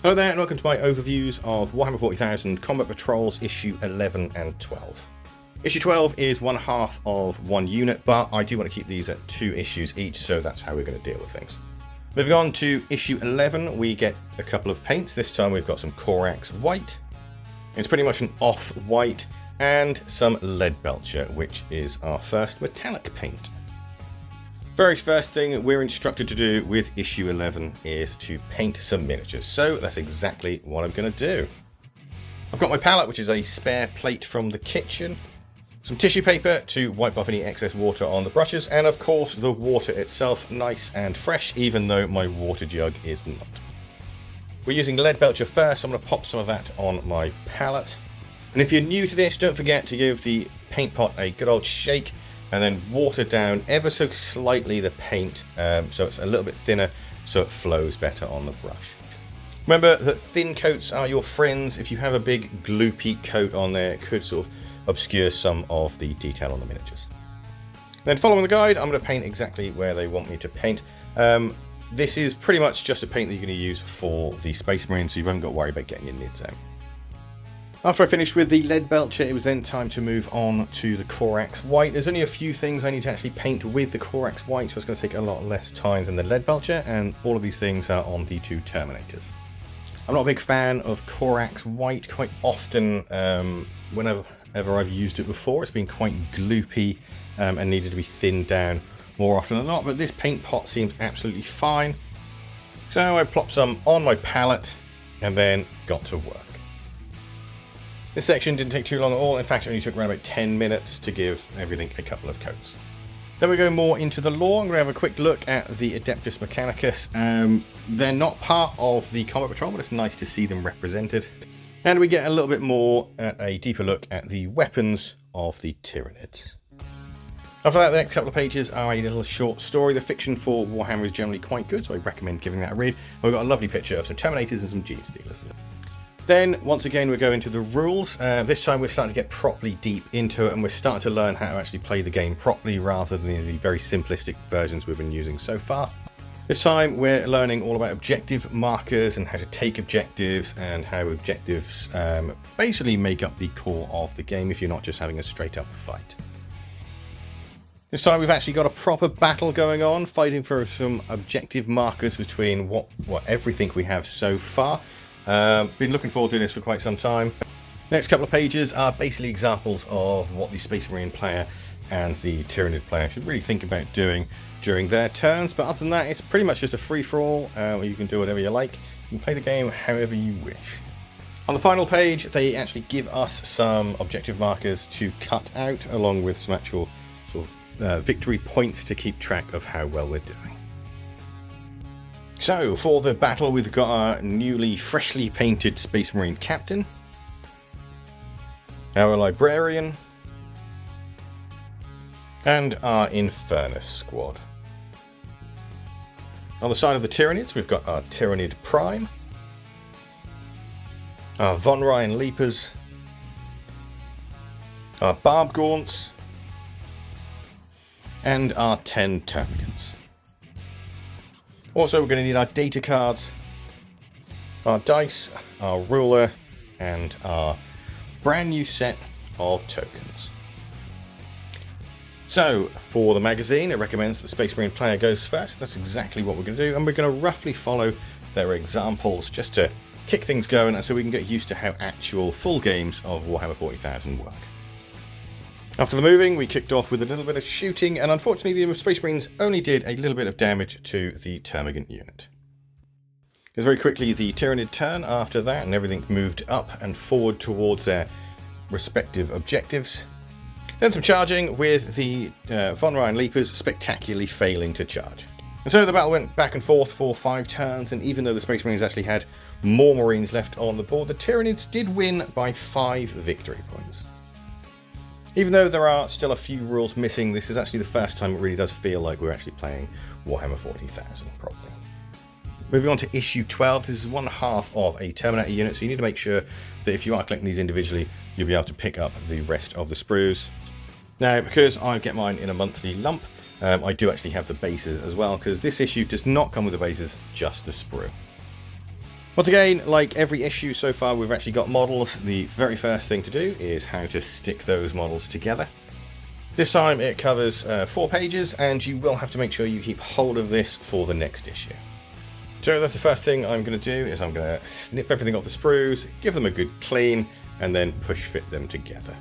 Hello there and welcome to my overviews of Warhammer 40,000 Combat Patrols issue 11 and 12. Issue 12 is one half of one unit, but I do want to keep these at 2 issues each, so that's how we're going to deal with things. Moving on to issue 11, we get a couple of paints. This time we've got some Corax white. It's pretty much an off-white, and some lead belcher, which is our first metallic paint. Very first thing we're instructed to do with issue 11 is to paint some miniatures, so that's exactly what I'm going to do. I've got my palette, which is a spare plate from the kitchen, some tissue paper to wipe off any excess water on the brushes, and of course the water itself, nice and fresh, even though my water jug is not. We're using lead belcher first, so I'm going to pop some of that on my palette. And if you're new to this, don't forget to give the paint pot a good old shake, and then water down ever so slightly the paint so it's a little bit thinner so it flows better on the brush. Remember that thin coats are your friends. If you have a big gloopy coat on there, it could sort of obscure some of the detail on the miniatures. Then following the guide, I'm going to paint exactly where they want me to paint. This is pretty much just a paint that you're going to use for the Space Marine, so you haven't got to worry about getting your nids out. After I finished with the lead belcher, it was then time to move on to the Corax white. There's only a few things I need to actually paint with the Corax white, so it's going to take a lot less time than the lead belcher, and all of these things are on the 2 Terminators. I'm not a big fan of Corax white. Quite often, whenever I've used it before, it's been quite gloopy and needed to be thinned down more often than not, but this paint pot seems absolutely fine. So I plopped some on my palette and then got to work. This section didn't take too long at all. In fact, it only took around about 10 minutes to give everything a couple of coats. Then we go more into the lore. I'm going to have a quick look at the Adeptus Mechanicus. They're not part of the Combat Patrol, but it's nice to see them represented. And we get a little bit more at a deeper look at the weapons of the Tyranids. After that, the next couple of pages are a little short story. The fiction for Warhammer is generally quite good, so I recommend giving that a read. We've got a lovely picture of some Terminators and some Genestealers. Then, once again, we're going to the rules. This time we're starting to get properly deep into it, and we're starting to learn how to actually play the game properly rather than the very simplistic versions we've been using so far. This time we're learning all about objective markers and how to take objectives and how objectives basically make up the core of the game if you're not just having a straight up fight. This time we've actually got a proper battle going on, fighting for some objective markers between what everything we have so far. Been looking forward to this for quite some time. Next couple of pages are basically examples of what the Space Marine player and the Tyranid player should really think about doing during their turns, but other than that it's pretty much just a free-for-all where you can do whatever you like. You can play the game however you wish. On the final page they actually give us some objective markers to cut out, along with some actual sort of victory points to keep track of how well we're doing. So, for the battle, we've got our newly, freshly painted Space Marine Captain, our Librarian, and our Infernus squad. On the side of the Tyranids, we've got our Tyranid Prime, our Von Ryan Leapers, our Barb Gaunts, and our 10 Termagants. Also, we're going to need our data cards, our dice, our ruler, and our brand new set of tokens. So, for the magazine, it recommends the Space Marine player goes first. That's exactly what we're going to do, and we're going to roughly follow their examples just to kick things going and so we can get used to how actual full games of Warhammer 40,000 work. After the moving, we kicked off with a little bit of shooting, and unfortunately the Space Marines only did a little bit of damage to the Termagant unit. It was very quickly the Tyranid turn after that, and everything moved up and forward towards their respective objectives. Then some charging, with the Von Ryan Leapers spectacularly failing to charge. And so the battle went back and forth for 5 turns, and even though the Space Marines actually had more Marines left on the board, the Tyranids did win by 5 victory points. Even though there are still a few rules missing, this is actually the first time it really does feel like we're actually playing Warhammer 40,000 properly. Moving on to issue 12, this is one half of a Terminator unit, so you need to make sure that if you are collecting these individually, you'll be able to pick up the rest of the sprues. Now, because I get mine in a monthly lump, I do actually have the bases as well, because this issue does not come with the bases, just the sprue. Once again, like every issue so far, we've actually got models. The very first thing to do is how to stick those models together. This time it covers 4 pages, and you will have to make sure you keep hold of this for the next issue. So that's the first thing I'm going to do, is I'm going to snip everything off the sprues, give them a good clean, and then push fit them together.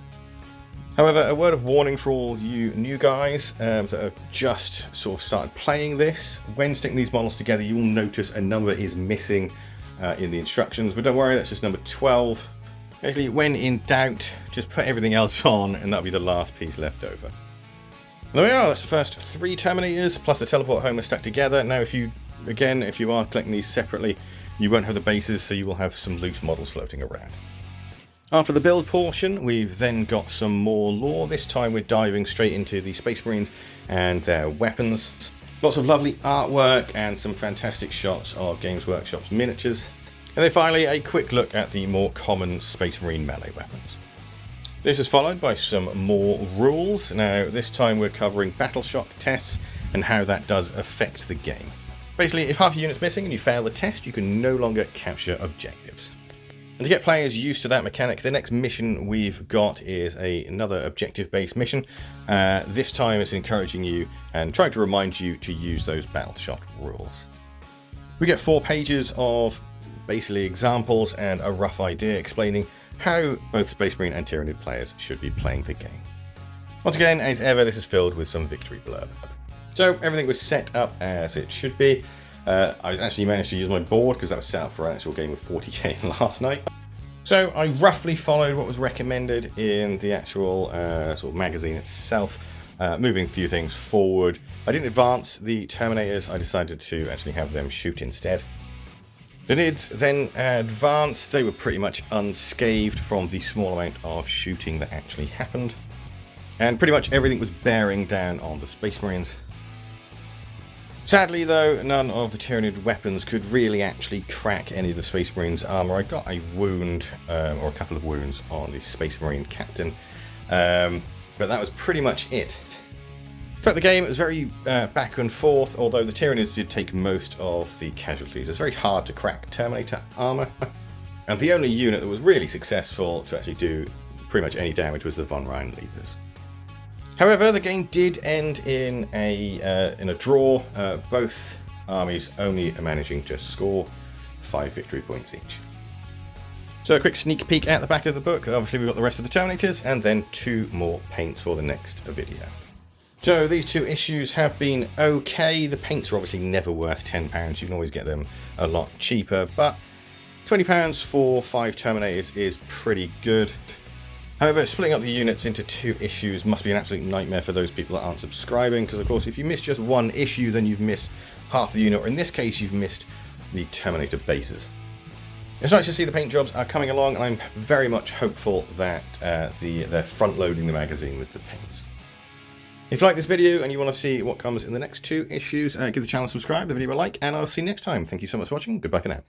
However, a word of warning for all you new guys that have just sort of started playing this. When sticking these models together, you will notice a number is missing in the instructions, but don't worry, that's just number 12. Basically, when in doubt, just put everything else on, and that'll be the last piece left over. And there we are, that's the first 3 Terminators, plus the teleport home are stuck together. Now, if you are collecting these separately, you won't have the bases, so you will have some loose models floating around. After the build portion, we've then got some more lore. This time we're diving straight into the Space Marines and their weapons. Lots of lovely artwork and some fantastic shots of Games Workshop's miniatures. And then finally, a quick look at the more common Space Marine melee weapons. This is followed by some more rules. Now, this time we're covering battle shock tests and how that does affect the game. Basically, if half your unit's missing and you fail the test, you can no longer capture objectives. And to get players used to that mechanic, the next mission we've got is another objective-based mission. This time it's encouraging you and trying to remind you to use those battle shock rules. We get 4 pages of basically examples and a rough idea explaining how both Space Marine and Tyranid players should be playing the game. Once again, as ever, this is filled with some victory blurb. So everything was set up as it should be. I actually managed to use my board because that was set up for an actual game of 40k last night. So I roughly followed what was recommended in the actual sort of magazine itself, moving a few things forward. I didn't advance the Terminators, I decided to actually have them shoot instead. The Nids then advanced. They were pretty much unscathed from the small amount of shooting that actually happened. And pretty much everything was bearing down on the Space Marines. Sadly though, none of the Tyranid weapons could really actually crack any of the Space Marines' armour. I got a wound, or a couple of wounds, on the Space Marine captain, but that was pretty much it. Throughout the game it was very back and forth, although the Tyranids did take most of the casualties. It's very hard to crack Terminator armour, and the only unit that was really successful to actually do pretty much any damage was the Von Ryan Leapers. However, the game did end in a draw, both armies only managing to score 5 victory points each. So a quick sneak peek at the back of the book. Obviously we've got the rest of the Terminators and then 2 more paints for the next video. So these 2 issues have been okay. The paints are obviously never worth £10. You can always get them a lot cheaper, but £20 for 5 Terminators is pretty good. However, splitting up the units into 2 issues must be an absolute nightmare for those people that aren't subscribing, because of course if you miss just 1 issue, then you've missed half the unit, or in this case you've missed the Terminator bases. It's nice to see the paint jobs are coming along, and I'm very much hopeful that they're front-loading the magazine with the paints. If you like this video and you want to see what comes in the next 2 issues, give the channel a subscribe, the video a like, and I'll see you next time. Thank you so much for watching. Goodbye for now.